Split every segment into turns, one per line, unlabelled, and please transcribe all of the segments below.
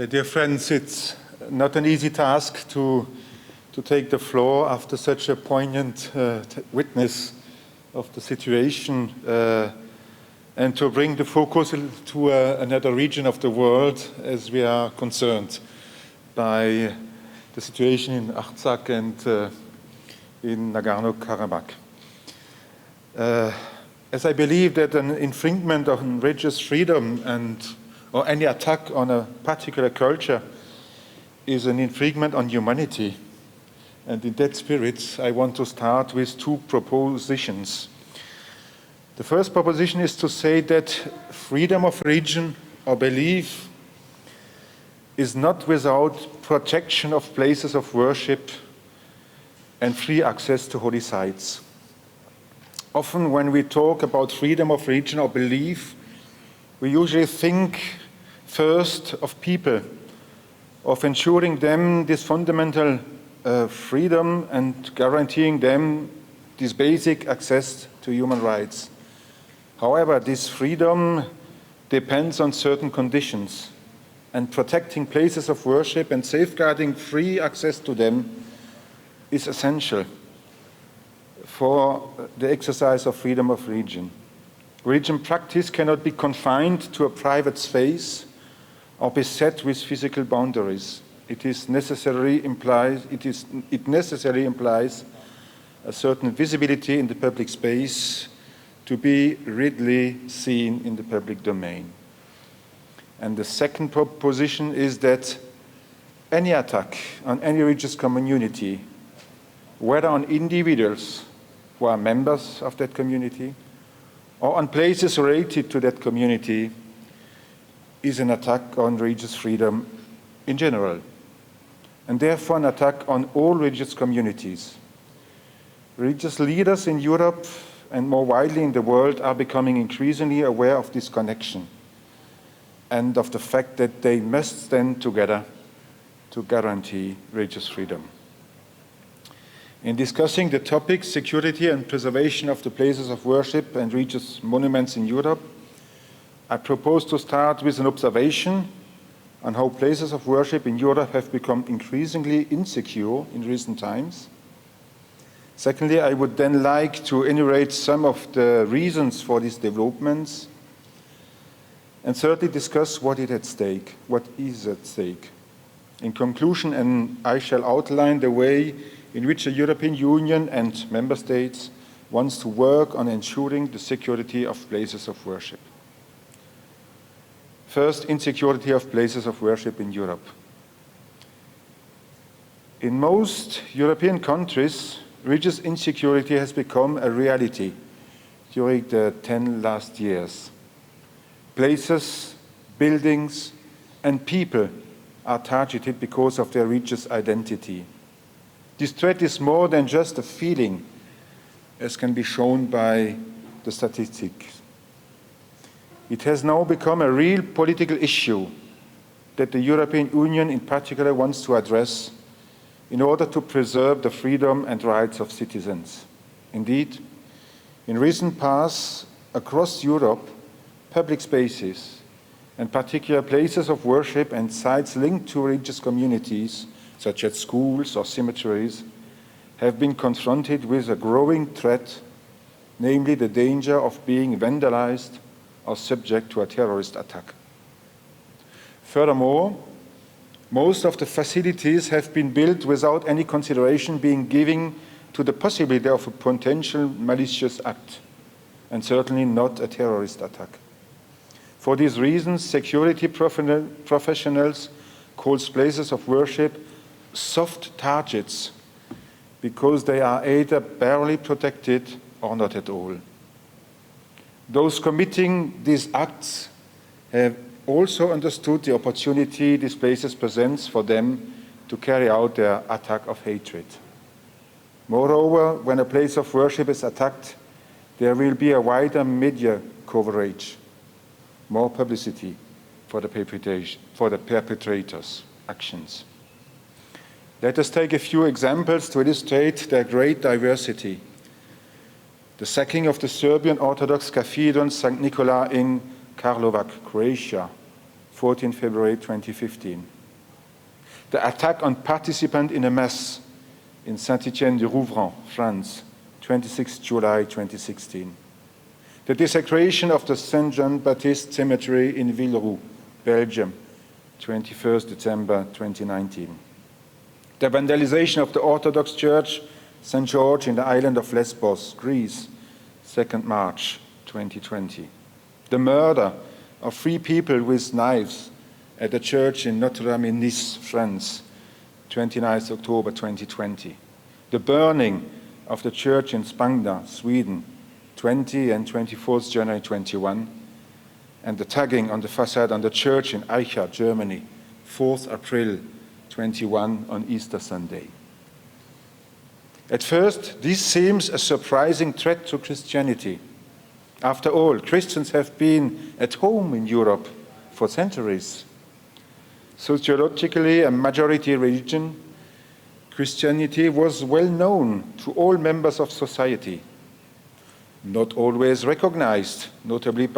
Dear friends, it's not an easy task to take the floor after such a poignant witness of the situation and to bring the focus to another region of the world as we are concerned by the situation in Artsakh and in Nagorno-Karabakh. As I believe that an infringement on religious freedom or any attack on a particular culture is an infringement on humanity. And in that spirit, I want to start with two propositions. The first proposition is to say that freedom of religion or belief is not without protection of places of worship and free access to holy sites. Often when we talk about freedom of religion or belief, we usually think first of people, of ensuring them this fundamental freedom and guaranteeing them this basic access to human rights. However, this freedom depends on certain conditions, and protecting places of worship and safeguarding free access to them is essential for the exercise of freedom of religion. Religion practice cannot be confined to a private space or be set with physical boundaries. It necessarily implies a certain visibility in the public space to be readily seen in the public domain. And the second proposition is that any attack on any religious community, whether on individuals who are members of that community or on places related to that community, is an attack on religious freedom in general, and therefore an attack on all religious communities. Religious leaders in Europe and more widely in the world are becoming increasingly aware of this connection and of the fact that they must stand together to guarantee religious freedom. In discussing the topic security and preservation of the places of worship and religious monuments in Europe, I propose to start with an observation on how places of worship in Europe have become increasingly insecure in recent times. Secondly, I would then like to enumerate some of the reasons for these developments. And thirdly, discuss what is at stake. In conclusion, I shall outline the way in which the European Union and member states wants to work on ensuring the security of places of worship. First, insecurity of places of worship in Europe. In most European countries, religious insecurity has become a reality during the 10 last years. Places, buildings, and people are targeted because of their religious identity. This threat is more than just a feeling, as can be shown by the statistics. It has now become a real political issue that the European Union in particular wants to address in order to preserve the freedom and rights of citizens. Indeed, in recent past, across Europe, public spaces, and particular places of worship and sites linked to religious communities, such as schools or cemeteries, have been confronted with a growing threat, namely the danger of being vandalized or subject to a terrorist attack. Furthermore, most of the facilities have been built without any consideration being given to the possibility of a potential malicious act, and certainly not a terrorist attack. For these reasons, security professionals call places of worship soft targets because they are either barely protected or not at all. Those committing these acts have also understood the opportunity these places presents for them to carry out their attack of hatred. Moreover, when a place of worship is attacked, there will be a wider media coverage, more publicity for the perpetrators' actions. Let us take a few examples to illustrate their great diversity. The sacking of the Serbian Orthodox Cathedral St. Nicola in Karlovac, Croatia, 14 February 2015. The attack on participants in a mass in Saint-Étienne-du-Rouvray, France, 26 July 2016. The desecration of the Saint John Baptist Cemetery in Villeroux, Belgium, 21st December 2019. The vandalization of the Orthodox Church St. George in the island of Lesbos, Greece, 2nd March 2020. The murder of 3 people with knives at a church in Notre-Dame-in-Nice, France, 29th October 2020. The burning of the church in Spangda, Sweden, 20 and 24th January 21, and the tagging on the facade on the church in Eicha, Germany, 4th April 21 on Easter Sunday. At first, this seems a surprising threat to Christianity. After all, Christians have been at home in Europe for centuries. Sociologically a majority religion, Christianity was well known to all members of society. Not always recognized, notably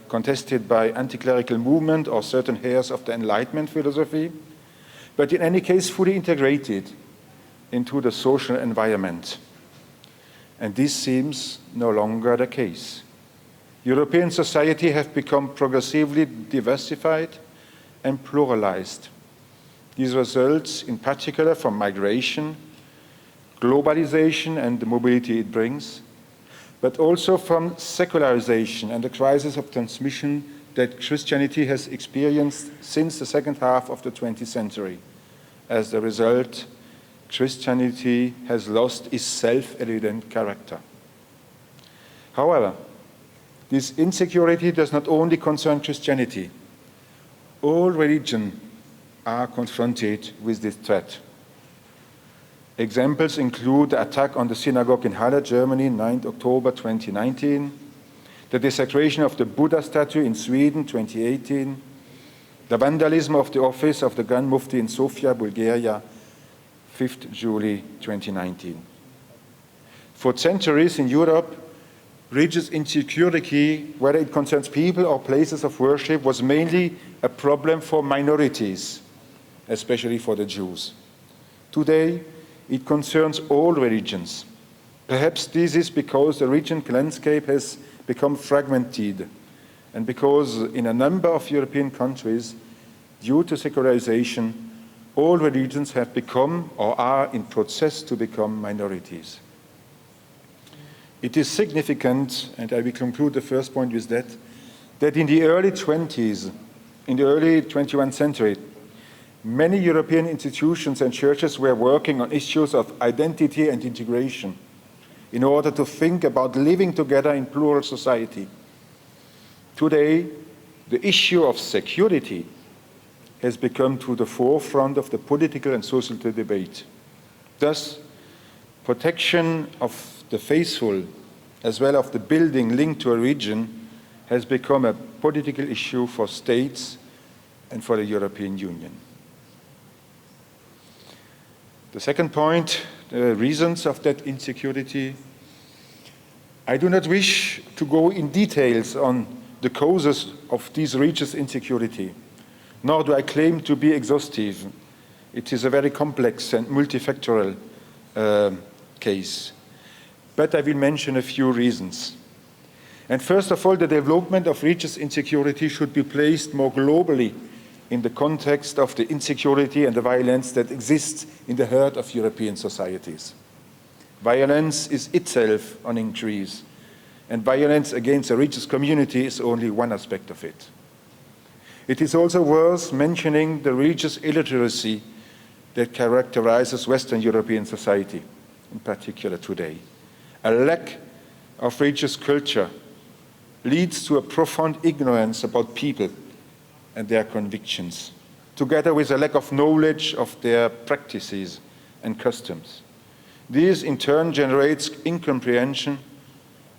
contested by anti-clerical movement or certain heirs of the Enlightenment philosophy, but in any case fully integrated into the social environment. And this seems no longer the case. European society have become progressively diversified and pluralized. This results in particular from migration, globalization and the mobility it brings, but also from secularization and the crisis of transmission that Christianity has experienced since the second half of the 20th century. As a result, Christianity has lost its self-evident character. However, this insecurity does not only concern Christianity. All religions are confronted with this threat. Examples include the attack on the synagogue in Halle, Germany, 9 October 2019, the desecration of the Buddha statue in Sweden, 2018, the vandalism of the office of the Grand Mufti in Sofia, Bulgaria, 5th July 2019. For centuries in Europe, religious insecurity, whether it concerns people or places of worship, was mainly a problem for minorities, especially for the Jews. Today, it concerns all religions. Perhaps this is because the region landscape has become fragmented and because in a number of European countries, due to secularization, all religions have become or are in process to become minorities. It is significant, and I will conclude the first point with that, that in the early 20s, in the early 21st century, many European institutions and churches were working on issues of identity and integration in order to think about living together in plural society. Today, the issue of security has become to the forefront of the political and social debate. Thus, protection of the faithful, as well as the building linked to a region, has become a political issue for states and for the European Union. The second point, the reasons of that insecurity. I do not wish to go in details on the causes of this religious insecurity, nor do I claim to be exhaustive. It is a very complex and multifactorial case. But I will mention a few reasons. And first of all, the development of religious insecurity should be placed more globally in the context of the insecurity and the violence that exists in the heart of European societies. Violence is itself on increase, and violence against a religious community is only one aspect of it. It is also worth mentioning the religious illiteracy that characterizes Western European society, in particular today. A lack of religious culture leads to a profound ignorance about people and their convictions, together with a lack of knowledge of their practices and customs. This in turn generates incomprehension,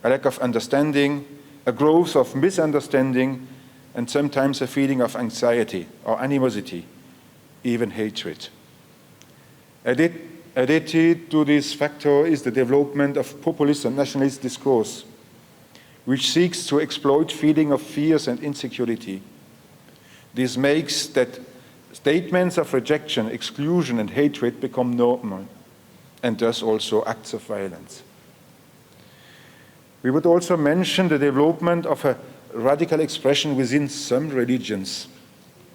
a lack of understanding, a growth of misunderstanding, and sometimes a feeling of anxiety or animosity, even hatred. Added to this factor is the development of populist and nationalist discourse, which seeks to exploit feeling of fears and insecurity. This makes that statements of rejection, exclusion, and hatred become normal, and thus also acts of violence. We would also mention the development of a radical expression within some religions,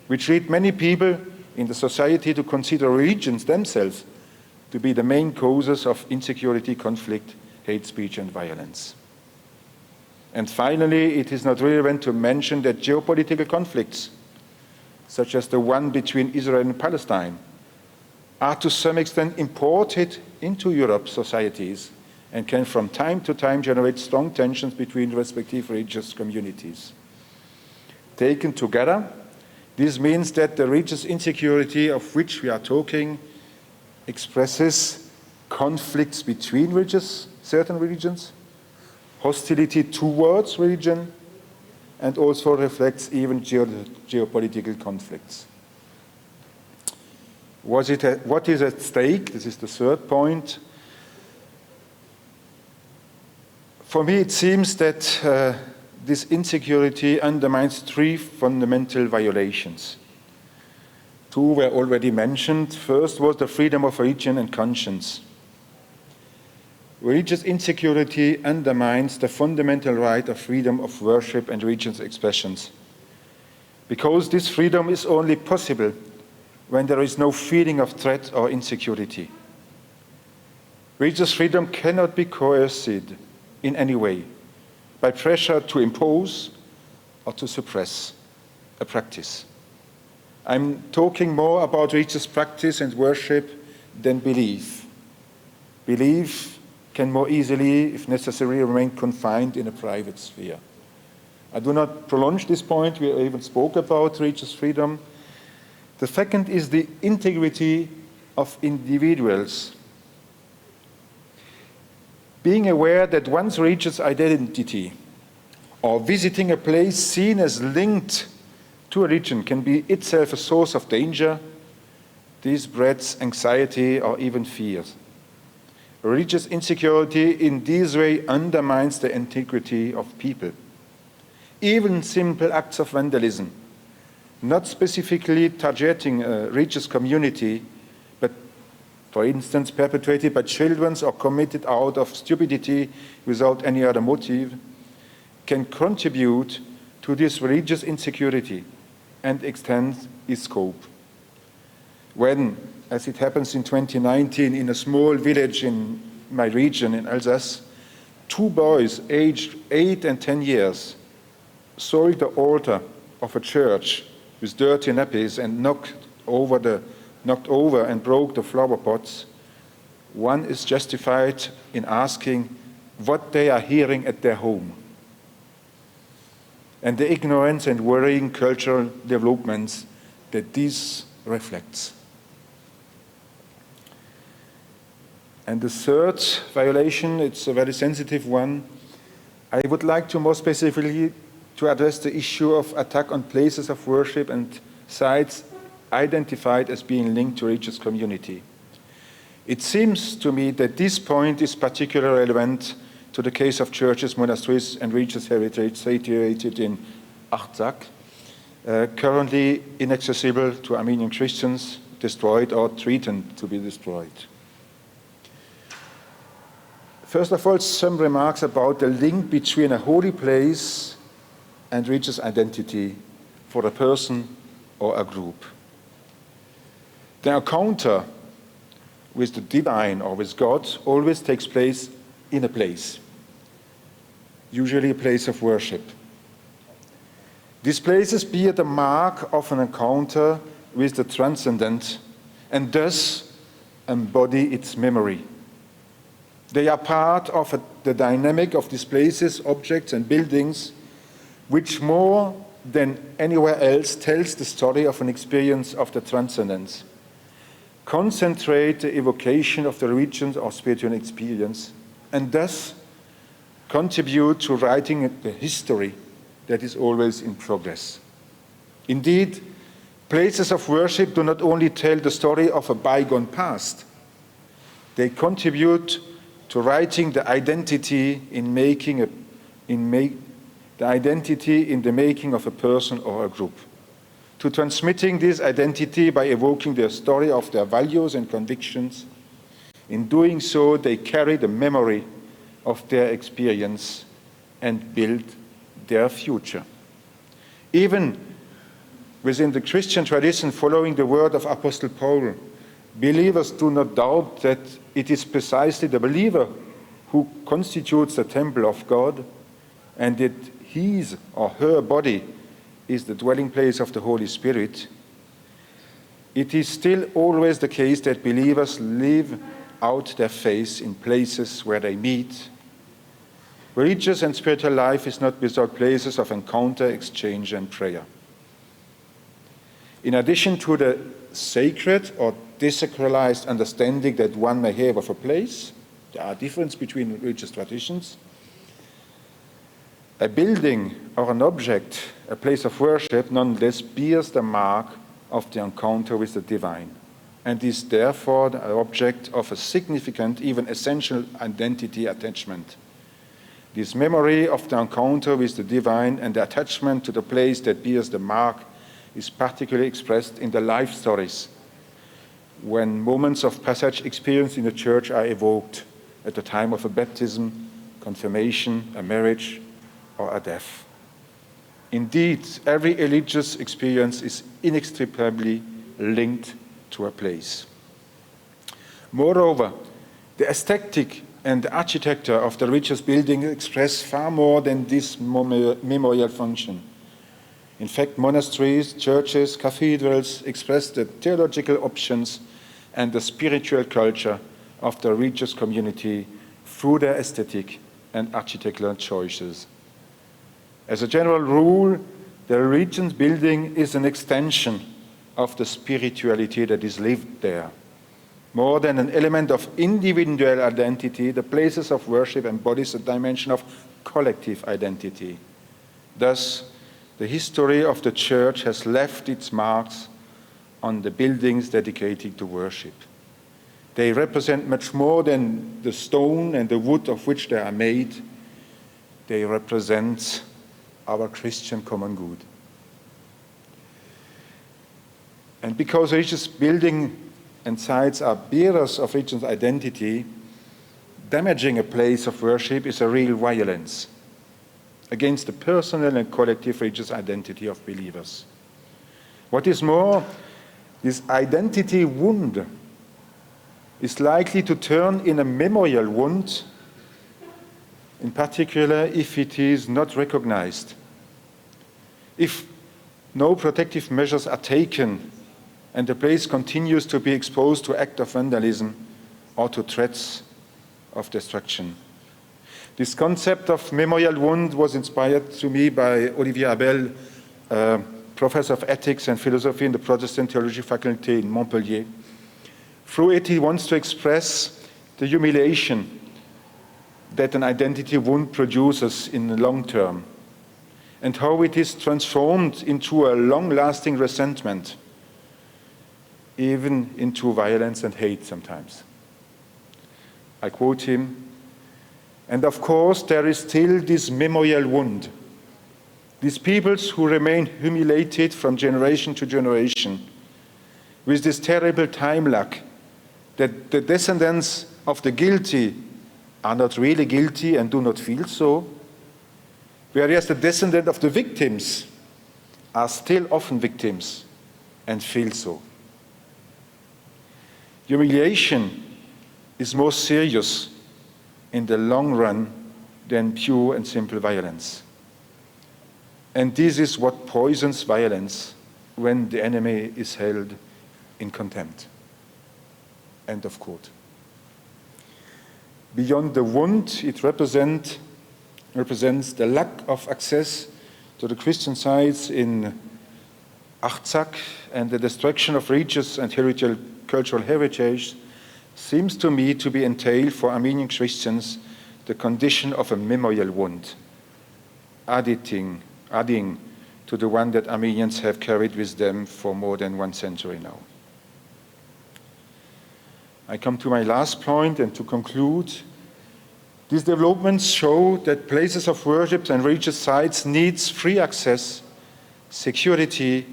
which lead many people in the society to consider religions themselves to be the main causes of insecurity, conflict, hate speech, and violence. And finally, it is not relevant to mention that geopolitical conflicts, such as the one between Israel and Palestine, are to some extent imported into Europe's societies and can from time to time generate strong tensions between respective religious communities. Taken together, this means that the religious insecurity of which we are talking expresses conflicts between certain religions, hostility towards religion, and also reflects even geopolitical conflicts. What is at stake? This is the third point. For me, it seems that this insecurity undermines three fundamental violations. Two were already mentioned. First was the freedom of religion and conscience. Religious insecurity undermines the fundamental right of freedom of worship and religious expressions, because this freedom is only possible when there is no feeling of threat or insecurity. Religious freedom cannot be coerced in any way by pressure to impose or to suppress a practice. I'm talking more about religious practice and worship than belief. Belief can more easily, if necessary, remain confined in a private sphere. I do not prolong this point. We even spoke about religious freedom. The second is the integrity of individuals. Being aware that one's religious identity or visiting a place seen as linked to a religion can be itself a source of danger. This breeds anxiety or even fears. Religious insecurity in this way undermines the integrity of people. Even simple acts of vandalism, not specifically targeting a religious community, but for instance perpetrated by children or committed out of stupidity without any other motive, can contribute to this religious insecurity and extend its scope. When, as it happens in 2019 in a small village in my region in Alsace, two boys aged 8 and 10 years soiled the altar of a church with dirty nappies and knocked over and broke the flower pots, one is justified in asking what they are hearing at their home, and the ignorance and worrying cultural developments that this reflects. And the third violation, it's a very sensitive one. I would like to more specifically to address the issue of attack on places of worship and sites identified as being linked to religious community. It seems to me that this point is particularly relevant to the case of churches, monasteries, and religious heritage situated in Artsakh, currently inaccessible to Armenian Christians, destroyed or threatened to be destroyed. First of all, some remarks about the link between a holy place and religious identity for a person or a group. The encounter with the divine or with God always takes place in a place, usually a place of worship. These places bear the mark of an encounter with the transcendent and thus embody its memory. They are part of the dynamic of these places, objects, and buildings, which more than anywhere else tells the story of an experience of the transcendence, concentrate the evocation of the religion or spiritual experience, and thus contribute to writing the history that is always in progress. Indeed, places of worship do not only tell the story of a bygone past, they contribute to writing the identity in the making of a person or a group, to transmitting this identity by evoking the story of their values and convictions. In doing so, they carry the memory of their experience and build their future. Even within the Christian tradition, following the word of Apostle Paul, believers do not doubt that it is precisely the believer who constitutes the temple of God, and that his or her body is the dwelling place of the Holy Spirit. It is still always the case that believers live out their faith in places where they meet. Religious and spiritual life is not without places of encounter, exchange, and prayer. In addition to the sacred or desacralized understanding that one may have of a place, there are differences between religious traditions. A building or an object, a place of worship, nonetheless bears the mark of the encounter with the divine, and is therefore the object of a significant, even essential identity attachment. This memory of the encounter with the divine and the attachment to the place that bears the mark is particularly expressed in the life stories, when moments of passage experience in the church are evoked at the time of a baptism, confirmation, a marriage, or a death. Indeed, every religious experience is inextricably linked to a place. Moreover, the aesthetic and the architecture of the religious building express far more than this memorial function. In fact, monasteries, churches, cathedrals express the theological options and the spiritual culture of the religious community through their aesthetic and architectural choices. As a general rule, the religious building is an extension of the spirituality that is lived there. More than an element of individual identity, the places of worship embodies a dimension of collective identity. Thus, the history of the church has left its marks on the buildings dedicated to worship. They represent much more than the stone and the wood of which they are made. They represent our Christian common good. And because religious building and sites are bearers of religious identity, damaging a place of worship is a real violence against the personal and collective religious identity of believers. What is more, this identity wound is likely to turn in a memorial wound, in particular if it is not recognized. If no protective measures are taken and the place continues to be exposed to acts of vandalism or to threats of destruction. This concept of memorial wound was inspired to me by Olivier Abel, professor of ethics and philosophy in the Protestant theology faculty in Montpellier. Through it, he wants to express the humiliation that an identity wound produces in the long term, and how it is transformed into a long-lasting resentment, even into violence and hate sometimes. I quote him, "And of course there is still this memorial wound, these peoples who remain humiliated from generation to generation, with this terrible time lag, that the descendants of the guilty are not really guilty and do not feel so, whereas the descendants of the victims are still often victims and feel so." Humiliation is more serious in the long run than pure and simple violence. And this is what poisons violence when the enemy is held in contempt. End of quote. Beyond the wound, it represents the lack of access to the Christian sites in Artsakh, and the destruction of religious and cultural heritage seems to me to be entailed for Armenian Christians the condition of a memorial wound, adding to the one that Armenians have carried with them for more than 1 century now. I come to my last point, and to conclude, these developments show that places of worship and religious sites need free access, security,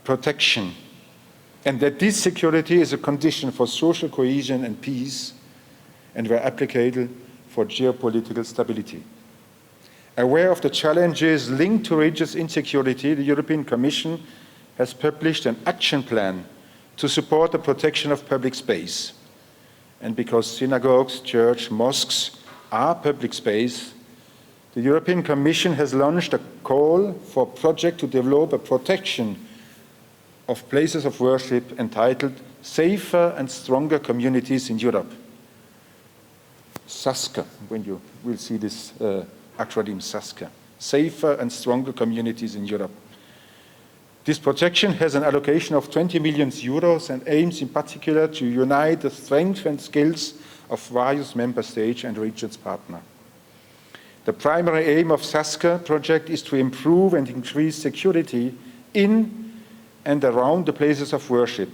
protection, and that this security is a condition for social cohesion and peace, and where applicable, for geopolitical stability. Aware of the challenges linked to religious insecurity, the European Commission has published an action plan to support the protection of public space. And because synagogues, churches, mosques are public space, the European Commission has launched a call for a project to develop a protection of places of worship entitled Safer and Stronger Communities in Europe. SASCA, when you will see this acronym SASCA, Safer and Stronger Communities in Europe. This projection has an allocation of 20 million euros and aims in particular to unite the strength and skills of various member states and regions partners. The primary aim of SASCA project is to improve and increase security in and around the places of worship,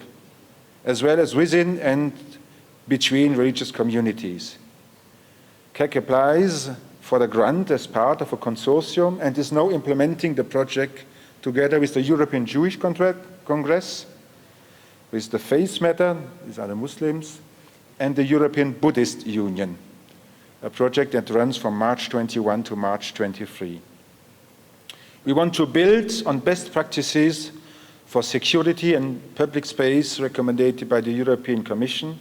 as well as within and between religious communities. KEC applies for the grant as part of a consortium and is now implementing the project together with the European Jewish Congress, with the Faith Matter, these are the Muslims, and the European Buddhist Union, a project that runs from March 21 to March 23. We want to build on best practices for security and public space recommended by the European Commission,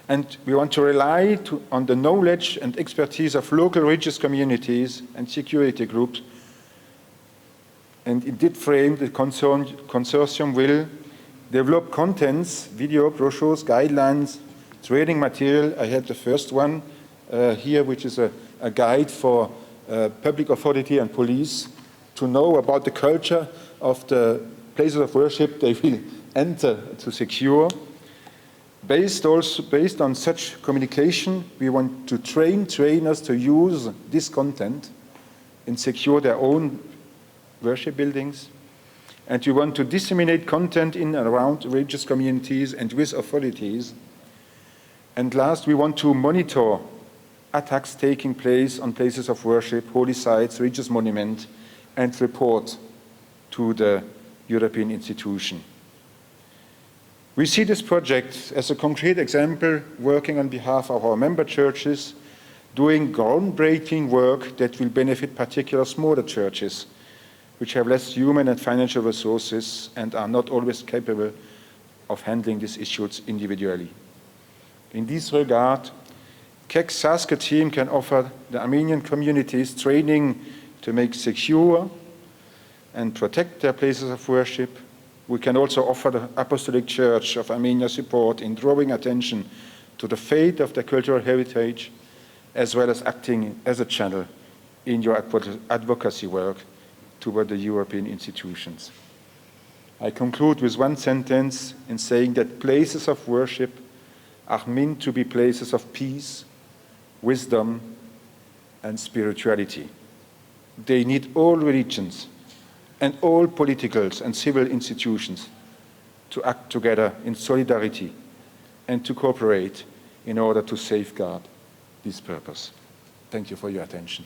and we want to rely on the knowledge and expertise of local religious communities and security groups. And in that frame, the consortium will develop contents, video, brochures, guidelines, training material. I had the first one here, which is a guide for public authority and police to know about the culture of the places of worship they will enter to secure. Based on such communication, we want to train trainers to use this content and secure their own worship buildings. And we want to disseminate content in and around religious communities and with authorities. And last, we want to monitor attacks taking place on places of worship, holy sites, religious monuments, and report to the European institution. We see this project as a concrete example working on behalf of our member churches, doing groundbreaking work that will benefit particular smaller churches, which have less human and financial resources and are not always capable of handling these issues individually. In this regard, KEC's SASCA team can offer the Armenian communities training to make secure and protect their places of worship. We can also offer the Apostolic Church of Armenia support in drawing attention to the fate of their cultural heritage, as well as acting as a channel in your advocacy work toward the European institutions. I conclude with one sentence in saying that places of worship are meant to be places of peace, wisdom, and spirituality. They need all religions and all political and civil institutions to act together in solidarity and to cooperate in order to safeguard this purpose. Thank you for your attention.